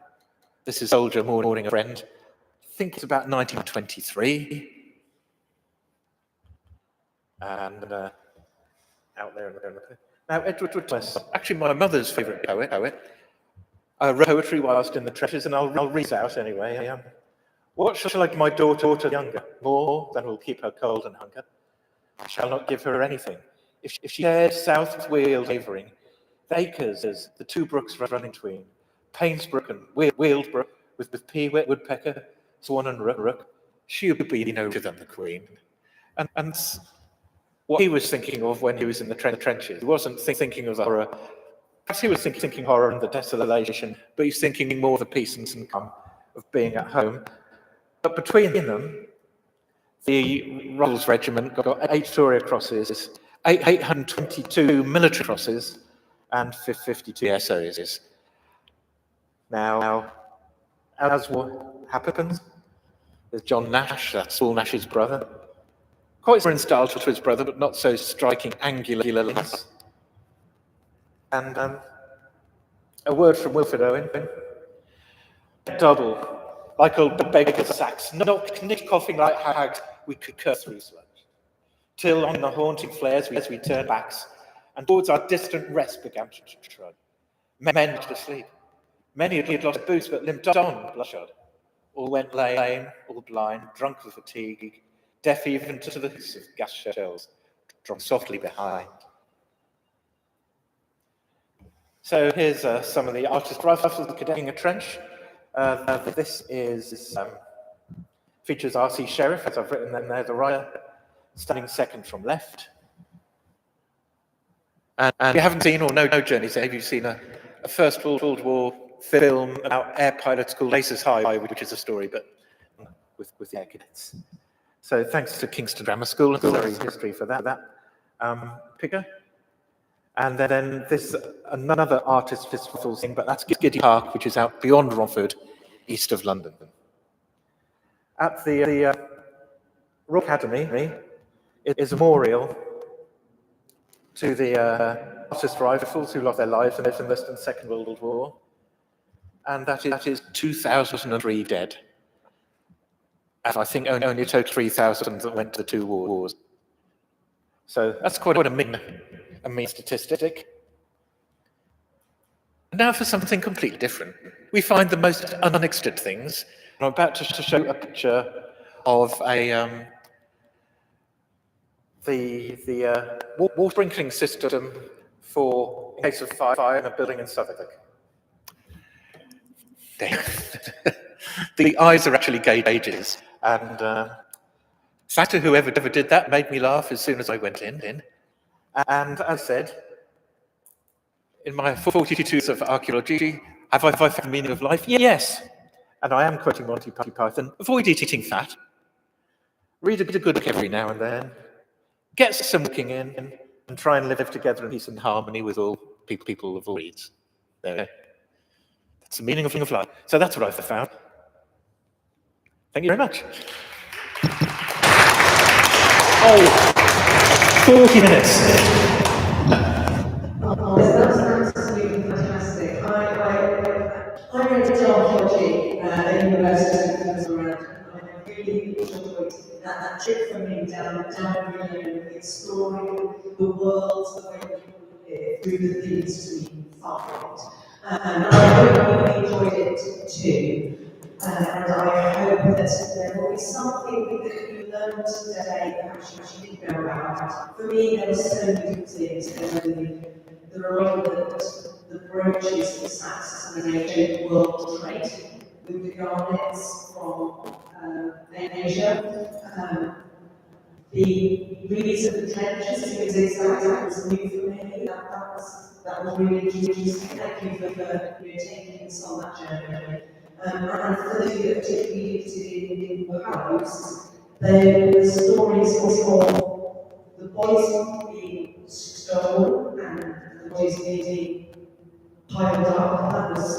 [SPEAKER 2] This is Soldier Mourning a Friend. I think it's about 1923. And out there. Now, Edward Thomas, actually my mother's favourite poet, wrote poetry whilst in the trenches, and I'll read it out anyway. What shall I give my daughter younger? More than will keep her cold and hunger. I shall not give her anything. If she shared south with Wales wavering, The acres, the two brooks running between, Painsbrook and Wealdbrook, with P, woodpecker, swan and rook, she would be no richer than the Queen. And what he was thinking of when he was in the trenches, he wasn't thinking of the horror. Perhaps he was thinking horror and the desolation, but he's thinking more of the peace and calm of being at home. But between them, the Rifles Regiment got 8 Victoria Crosses, 822 military crosses, and 52 SOs. Now, as what happens, there's John Nash, that's Paul Nash's brother. Quite similar in style to his brother, but not so striking angularness. And a word from Wilfred Owen. Double, like old beggar's sacks, nick coughing like hags, we could curse through sludge. Till on the haunting flares as we turned backs, and towards our distant rest began to trudge. Men were asleep. Many had lost boots, but limped on bloodshot. All went lame, all blind, drunk with fatigue, deaf even to the hiss of gas shells, dropped softly behind. So here's some of the artist rifles cadetting a trench. This is features R.C. Sheriff, as I've written them there, the writer, standing second from left. And if you haven't seen or no Journey Save, you've seen a First World War film about air pilots called Aces High, which is a story, but with the air cadets. So thanks to Kingston Grammar School and Literary History for that picture. And then this another artist festival thing, but that's Giddy Park, which is out beyond Romford, east of London. At the Royal Academy is a memorial to the artist rifles who lost their lives in the Second World War, and that is 2,003 dead. And I think only a total 3,000 that went to the two wars. So that's quite a mean statistic. And now for something completely different. We find the most unexpected things. I'm about to show a picture of the water sprinkling system for in case of fire in a building in Southwark. The eyes are actually gauges, and Sata, whoever did that, made me laugh as soon as I went in. And as said, in my 42 years of archaeology, have I found the meaning of life? Yes. And I am quoting Monty Python. Avoid eating fat. Read a good book every now and then. Get some looking in, and try and live together in peace and harmony with all people of all breeds. There we go. That's the meaning of life. So that's what I've found. Thank you very much. 40 minutes.
[SPEAKER 3] Oh, that's absolutely fantastic. I went to archaeology at university when I was around, and I really enjoyed that trip for me down exploring the world the way people live through the things we find. And I hope you enjoyed it too. And I hope that there will be something that you learned today that you didn't know about. For me, there were so many things. There were the role that the brooches, the sacks, and the ancient world trade with the garnets from Asia. The reason the trenches exist, that was new for me. That was really interesting. Thank you for taking us on that journey. And for those that particularly interested in Wales, the stories of the boys being stolen and the boys being piled up, that was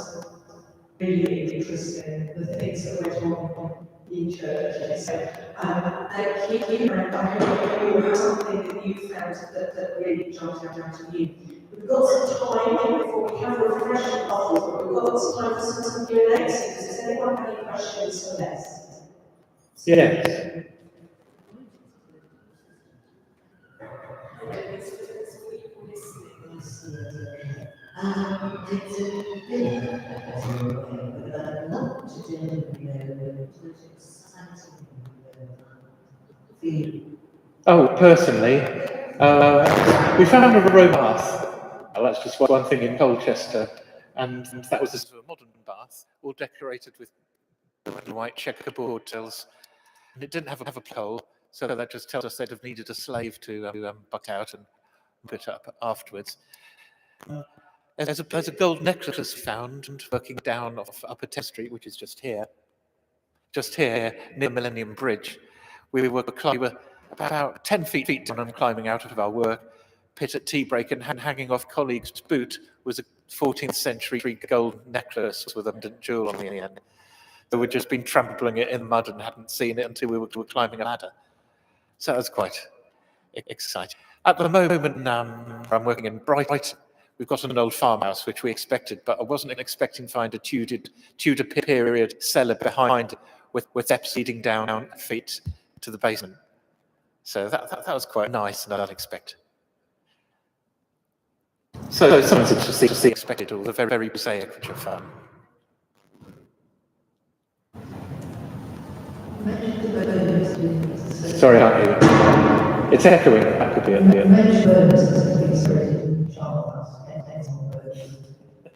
[SPEAKER 3] really interesting, the things that went on in churches. Thank you, and I hope you have something that you found that really jumped out to you. We've got some time before we have refreshment bottles, but we've got some time for some Q&A. Does anyone have any questions for Les?
[SPEAKER 2] Yes.
[SPEAKER 3] It's a bit but not to do with politics,
[SPEAKER 2] Oh, personally, we found a row bath Well, that's just one thing in Colchester, and that was a modern bath, all decorated with white checkerboard tiles, and it didn't have a pole, so that just tells us they'd have needed a slave to buck out and put it up afterwards. There's a gold necklace found working down off Upper 10th Street, which is just here near Millennium Bridge. We were about 10 feet down and climbing out of our work pit at tea break, and hanging off colleague's boot was a 14th century gold necklace with a jewel on the end. So we'd just been trampling it in the mud and hadn't seen it until we were climbing a ladder. So that was quite exciting. At the moment, I'm working in Brighton. We've got an old farmhouse, which we expected, but I wasn't expecting to find a Tudor period cellar behind with steps leading down feet to the basement. So that was quite nice and unexpected. So something to see expected, or the very prosaic, which are fun. Sorry, I can't hear you. It's echoing. That could be it.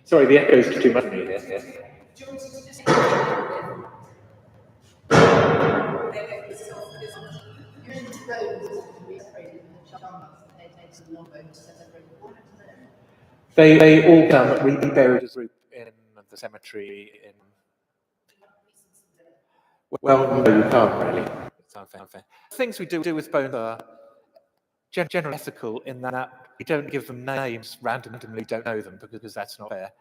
[SPEAKER 2] Sorry, the echo is too much for me here. Yes.
[SPEAKER 3] Do you want to just you're into bones to be separated in the charmers, and it takes a long bone to separate the water.
[SPEAKER 2] They all reburied as group in the cemetery in. Well, no, you can't really. It's unfair. Things we do with bones are generally ethical in that we don't give them names randomly, don't know them, because that's not fair.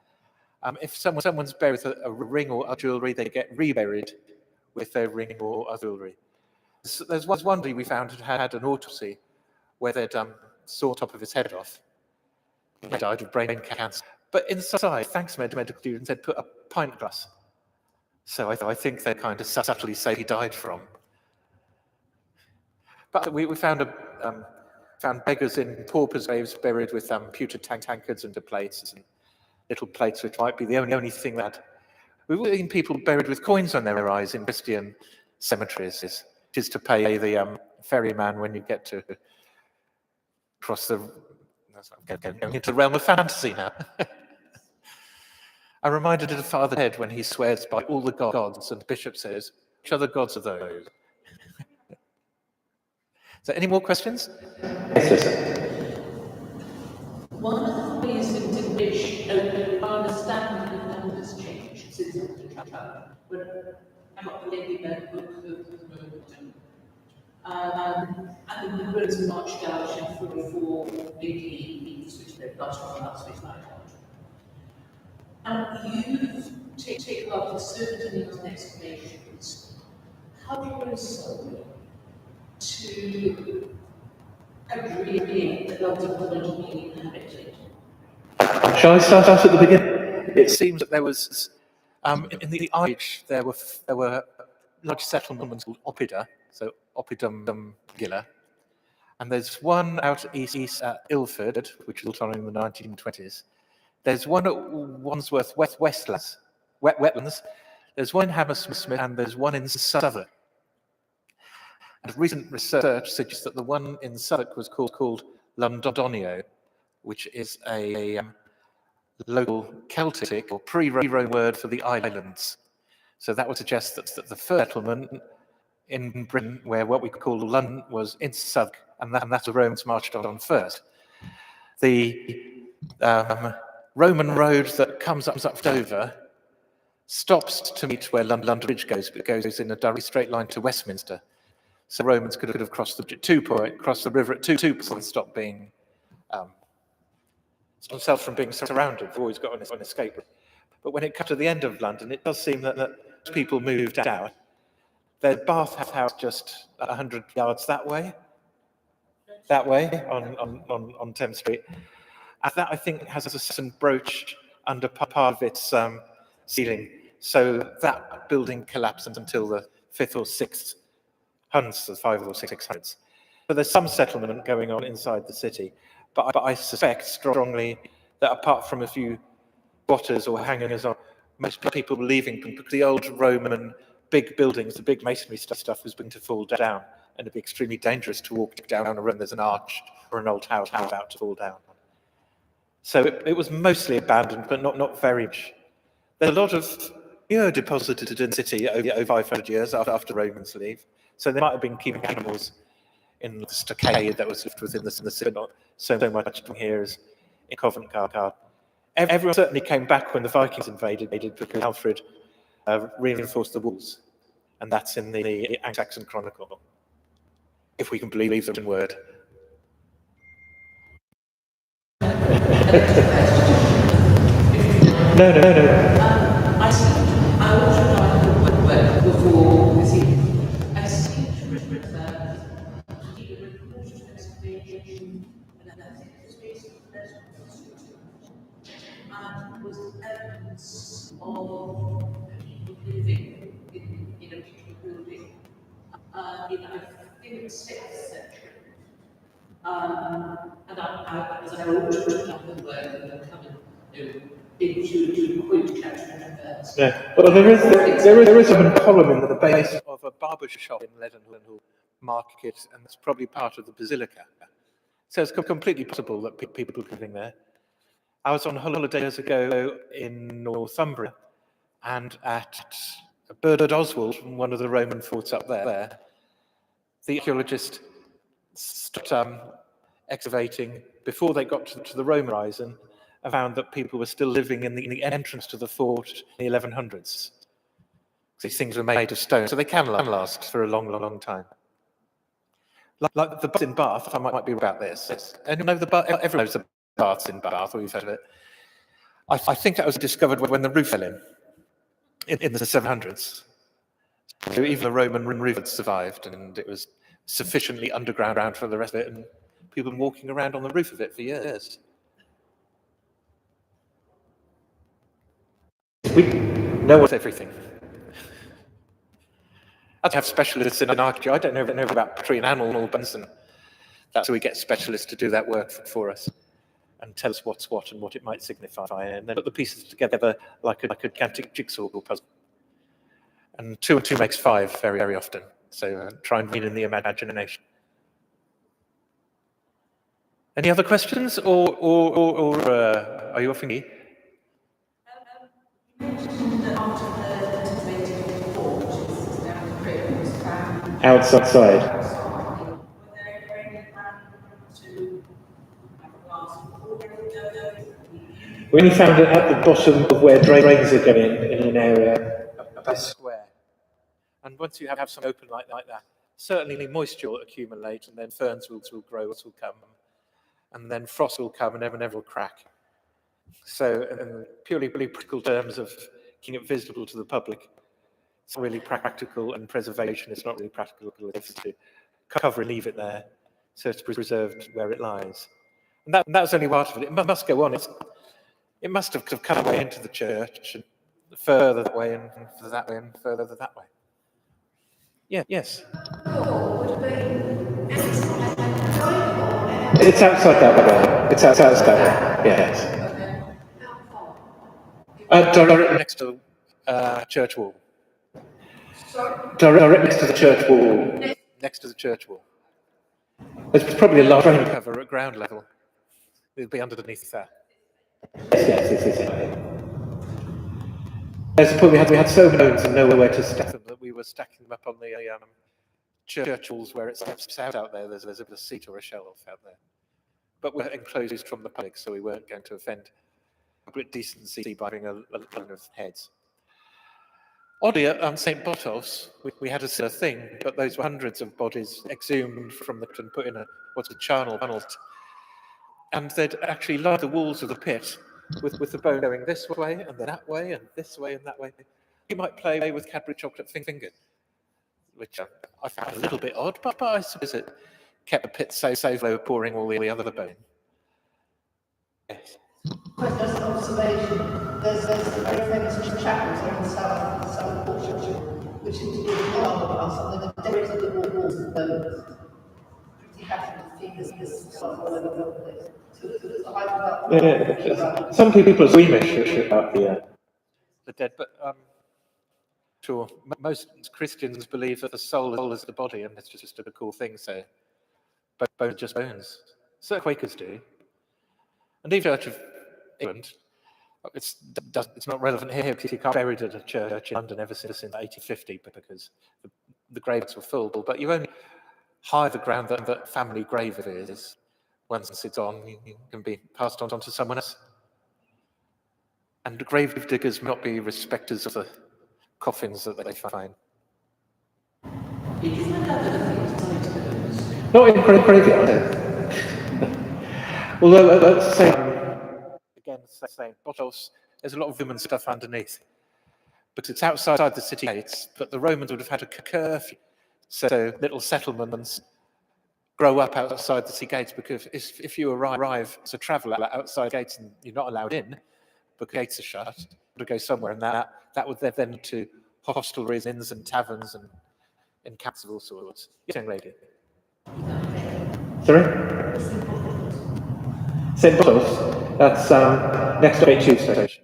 [SPEAKER 2] If someone's buried with a ring or jewellery, they get reburied with their ring or other jewellery. There's one body we found had an autopsy where they'd saw top of his head off. He died of brain cancer. But inside, thanks to medical students, they'd put a pint glass. So I think they kind of subtly say he died from. But we found beggars in paupers' graves buried with pewter tankards and plates and little plates, which might be the only thing that. We've seen people buried with coins on their eyes in Christian cemeteries, which is to pay the ferryman when you get to cross the. I'm getting into the realm of fantasy now. I'm reminded of Father Ted when he swears by all the gods, and the bishop says, "Which other gods are those?" So, any more questions? Yes, sir.
[SPEAKER 3] One of the ways in which our understanding of numbers changed since the trial, when I got the Lady Bird book and the Brits marched out in 44 AD, which they've got on last week's night. And you've taken up the certainty of excavations. How do you reconcile to agree that London was being inhabited?
[SPEAKER 2] Shall I start out at the beginning? It seems that there was, in the Irish, there were large settlements called Oppida, so Oppidum Gila, and there's one out east at Ilford, which was built in the 1920s. There's one at Wandsworth Wetlands. There's one in Hammersmith, and there's one in Southwark. And recent research suggests that the one in Southwark was called Londonio, which is a local Celtic or pre-Roman word for the islands. So that would suggest that the first settlement in Britain, where what we call London, was in Southwark, and that's the Romans marched on first. The Roman road that comes up Dover stops to meet where London Bridge goes, but goes in a direct straight line to Westminster. So Romans could have crossed the bridge at 2 points, crossed the river at 2 points, and stopped being themselves from being surrounded. They've always got an escape route. But when it comes to the end of London, it does seem that people moved out. There's Bath House just 100 yards that way on Thames Street. And that, I think, has a certain brooch under part of its ceiling. So that building collapsed until the 5th or 6th hundreds, the 5 or 600s. So there's some settlement going on inside the city. But I suspect strongly that apart from a few squatters or hangers on, most people were leaving because the old Roman big buildings, the big masonry stuff was going to fall down, and it'd be extremely dangerous to walk down a road. There's an arch or an old house about to fall down. So it was mostly abandoned, but not very much. There's a lot of manure deposited in the city over 500 years after the Romans leave. So they might have been keeping animals in the stockade that was left within the city, not so much here as in Covent Garden. Everyone certainly came back when the Vikings invaded because Alfred reinforced the walls. And that's in the Anglo-Saxon Chronicle, if we can believe the written word. No.
[SPEAKER 3] I also know I before this evening. I seem to remember the report of excavation and I think it was based on was evidence of people living in a particular building in I think 6th century. And as I always put up the work and come into point catchment first.
[SPEAKER 2] Yeah, well, there is a column in the base of a barber shop in Leadenhall Market, and it's probably part of the Basilica. So it's completely possible that people are living there. I was on holiday years ago in Northumbria, and at Burdett Oswald, one of the Roman forts up there, the archaeologist stopped excavating before they got to the Roman horizon and found that people were still living in the entrance to the fort in the 1100s. These things were made of stone, so they can last for a long time. Like the baths in Bath, I might be about this. And everyone knows the baths in Bath, or you've heard of it. I think that was discovered when the roof fell in the 700s. So even the Roman roof had survived, and it was sufficiently underground for the rest of it, and people been walking around on the roof of it for years. We know what's everything. I'd have specialists in archaeology. I don't know about pottery and animal bones, and that's where we get specialists to do that work for us and tell us what's what and what it might signify, and then put the pieces together like a gigantic jigsaw puzzle. And 2 and 2 makes 5 very often. So try and read in the imagination. Any other questions, or are you offering me?
[SPEAKER 3] You mentioned that after the excavated fort, which is down the creek, was found
[SPEAKER 2] Outside.
[SPEAKER 3] were there any plans to have a glass
[SPEAKER 2] We only found it at the bottom of where drains are going in an area about square. And once you have some open like that, certainly moisture will accumulate, and then ferns will grow, will come, and then frost will come, and never will crack. So, in purely practical terms of making it visible to the public, it's not really practical, and preservation is not really practical. It's to cover and leave it there, so it's preserved where it lies. And that's only part of it. It must go on. It must have come away into the church, and further that way, and further that way, and further that way. Yeah, yes. It's outside that way. It's outside that way. Yes. Directly next to the church wall. Directly next to the church wall. Next to the church wall. There's probably a large rain cover at ground level. It'll be underneath that. Yes. There's the point we had so many bones and nowhere to stack them that we were stacking them up on the church walls where it steps out there. There's a seat or a shelf out there. But we're enclosed from the public, so we weren't going to offend public decency by having a line of heads. Oddly, at St. Botolph's, we had a similar thing, but those were hundreds of bodies exhumed from the pit and put in what's a charnel. And they'd actually lined the walls of the pit with the bone going this way, and then that way, and this way, and that way. You might play with Cadbury chocolate fingers, which I found a little bit odd, but I suppose it kept the pit so low, pouring all the other bone. Yes.
[SPEAKER 4] Quite as an observation, there's a very famous chapel here in the south Portugal, which is to do with marble, and they've decorated the walls with bones. Pretty happy to see this all over the place. So it's a hype about
[SPEAKER 2] Some people are squeamish about the dead, but sure, most Christians believe that the soul is the body, and it's just a cool thing. So, bones are just bones. Certain Quakers do, and even Church of England. It's not relevant here because you can't be buried at a church in London ever since 1850 because the graves were full. But you only hire the ground that family grave is. Once it's on, it can be passed on to someone else. And the grave diggers may not be respecters of the coffins that they find.
[SPEAKER 3] Did you find out that
[SPEAKER 2] Not in graveyard. Although, let's say, again, same bottles, there's a lot of women stuff underneath. But it's outside the city gates, but the Romans would have had a curfew. So little settlements grow up outside the city gates, because if you arrive as a traveller outside gates and you're not allowed in, but gates are shut, to go somewhere, and that would then to hostelries, inns and taverns and camps of all sorts. Young lady. Sorry? St. Bottles. That's next to a tube station.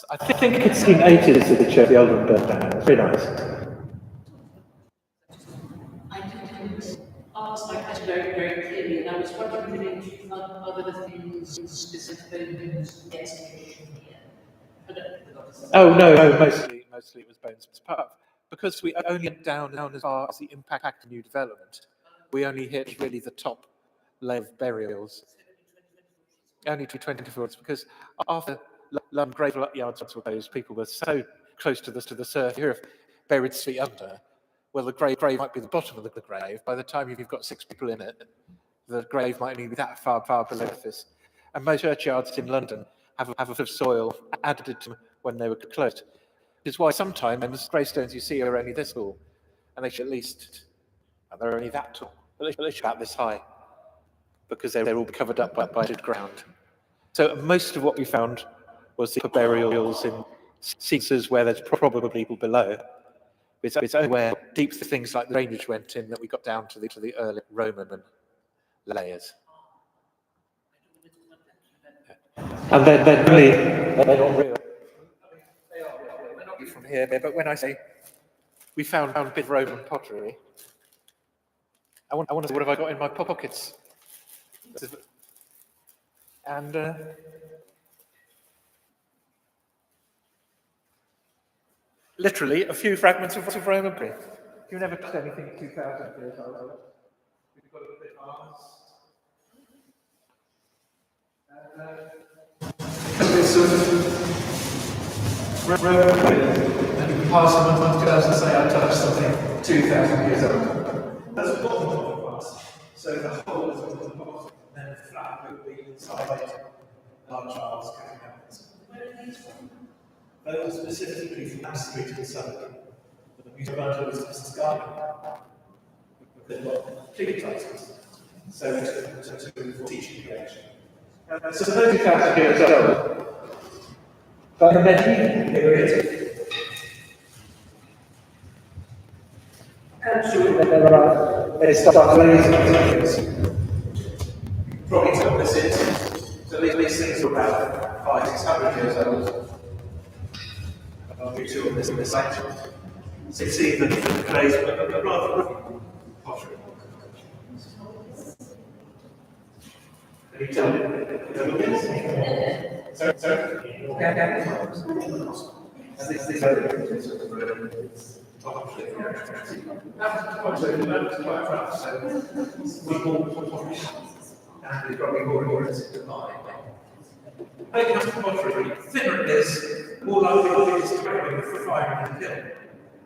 [SPEAKER 2] I think it's in 80s that the church, the old one burned down. It's very nice.
[SPEAKER 3] I didn't ask my question very, very clearly, and I was wondering if you found other things specifically in the excavation here.
[SPEAKER 2] Oh no, mostly it was bones. It's part of, because we only went down as far as the impact of new development. We only hit really the top layer of burials. Only to 24 because after London graveyards were closed, people were so close to the surface. You hear of buried 6 feet under. Well, the grave might be the bottom of the grave. By the time you've got 6 people in it, the grave might only be that far below the surface. And most churchyards in London have a bit of soil added to them when they were closed. Which is why sometimes gravestones you see are only this tall, and they should at least, they're only that tall, at least about this high, because they're all covered up by dead ground. So most of what we found was the burials in sequences where there's probably people below. It's only where deep things like the drainage went in that we got down to the early Roman layers. And then they're not real. They're not from here, but when I say we found a bit of Roman pottery, I want to say, what have I got in my pockets? And literally a few fragments of Roman brick. You never touched anything 2,000 years old. We've got a bit of arms. Roman brick, and you can pass them on 2,000 and say, I touched something 2,000 years old. That's the bottom of the pass. So the hole is at the bottom, and then flat would be inside large tiles coming out. Where are these from? Those specifically from Am Street and Southern. The museum was Mrs. Gardner. They've got big titles. So to teaching collection. So 30,000 years old. But the medieval period. Actually, they start glazing things. Probably took this in. So these things are about 500-600 years old. I'll be sure this site. So you see the glaze, but rather pottery. Can you tell me? Sorry? Yeah. And this that's quite rough, so we bought pottery, and we've probably more into the line. Making up pottery, thinner it is, more likely it is to be for fire in the kiln.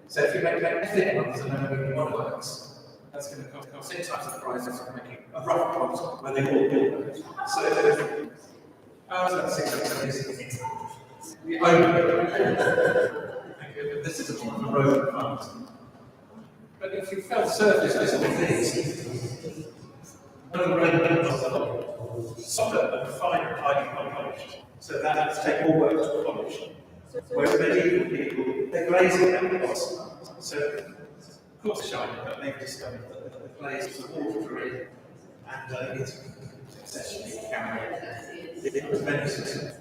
[SPEAKER 2] So if you make thick ones and then moving onwards, that's going to cost 6 times the price of making a rough pot where they all build. So that's 6 the only this is a Roman plant. But if you felt surface visible things, one of the Roman plants are softer and finer and highly polished. So that's taken more work to polish. Whereas medieval people, they're glazing their pots. So, of course, they're shiny, but they've discovered that the glaze is water-free and it's successfully carried. It was beneficial.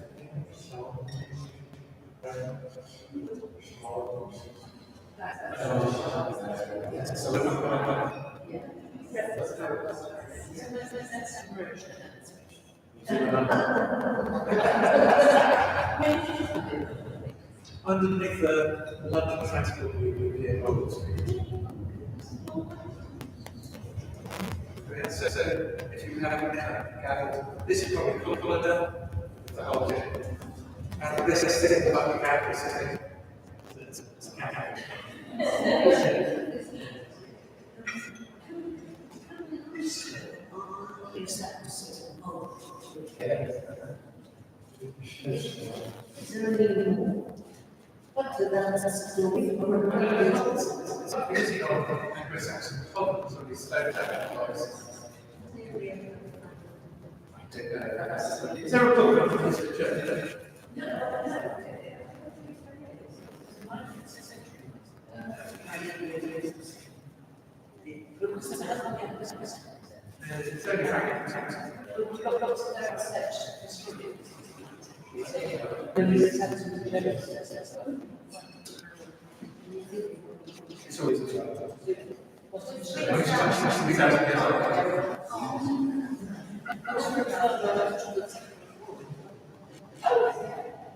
[SPEAKER 2] Underneath the London Transport Museum, Old Street. So if you haven't gathered, this is probably Colada, the whole thing. And this is the Buckingham Palace. It's a campus.
[SPEAKER 3] What did that do with
[SPEAKER 2] Because you know, Anglo-Saxon columns on these stone tablets. Is there a book on this church? It's only fragments. It's always a challenge.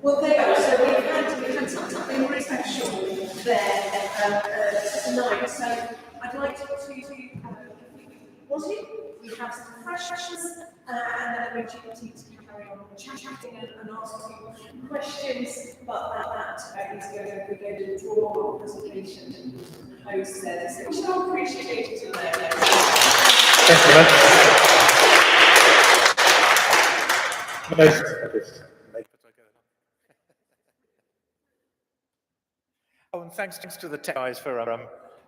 [SPEAKER 3] Well, there you go. So we had something really special there tonight. So I'd like to was it? We have some freshness and then an opportunity to carry on chatting and asking questions. But that is we're going to draw a presentation and host there. So we should all appreciate it today.
[SPEAKER 2] Thanks very much. Most of this. Oh, and thanks to the tech guys for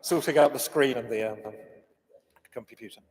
[SPEAKER 2] sorting out the screen and the computer.